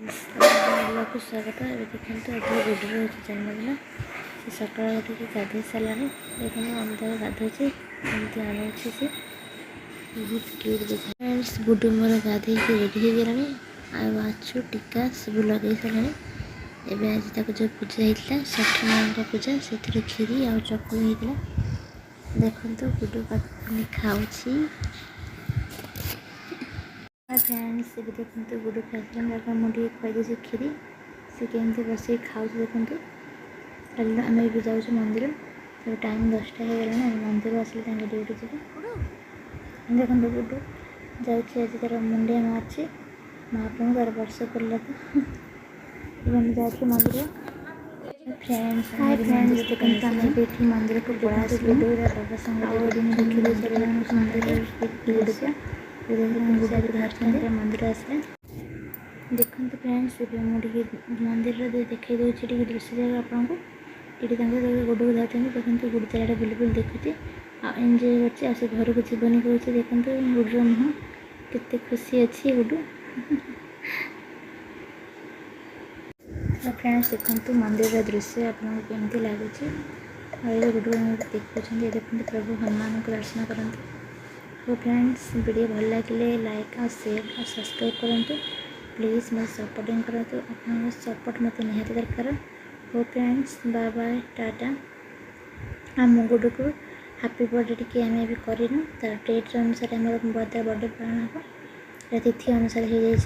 को स्वागत। ए देखते आज गुड्डू रोचे जन्मदिन से सकाल उठिक गाधे सारा देखते अमिता गाधे एमती आने से बहुत क्यूट देखा। फ्रेंड्स गुड्डू मोर गाधे रेडी हो गलानी आछु टीका सब लगे सारे। एवं आज तक जो पूजा होता षठी माँ पूजा से खीरी आ चकुली होता देखो गुड्डू पानी खाऊँ। फ्रेंड्स भी देखते गुड्डू खाई मुझे खुद खीरी से केमती बस खाऊ देखो। आम भी जाऊँ मंदिर तो टाइम 10टा हो गला मंदिर आसिले ड्यूटी जी देखो गुड्डू जाऊँगी आज तार मुंडिया मार्ची महाप्रभु तार वर्ष पड़ा तो जाऊँ मंदिर। फ्रेंड्स देखते आम भी मंदिर को पड़ा गुड्डू बाबा संगे मंदिर आसले देखते। फ्रेंड्स मुझे मंदिर देखी दूसरी दृश्य जाक आपको ये गुड्डू को जाते देखते गुड्डू चारिटा बुल बुल देखुचे एंजय कर घर को जीवनी कहे देखते गुड्डूर मुँह केते खुशी अच्छी गुड्डू। फ्रेंड्स देखते मंदिर दृश्य आपको केमती लगुच गुड्डू देखते देखते प्रभु हनुमान को दर्शन करते। तो फ्रेंड्स वीडियो भल लगे लाइक और शेयर और सब्सक्राइब करूँ प्लीज़ मैं सपोर्टिंग करूँ आप सपोर्ट मत निहाती दरकार। हो फ्रेंड्स बाय बाय टाटा। आम गुड्डू को हैप्पी बर्थडे टी आम भी करूँ तार डेट अनुसार बर्थडे पालन हम तिथि अनुसार हो जाए।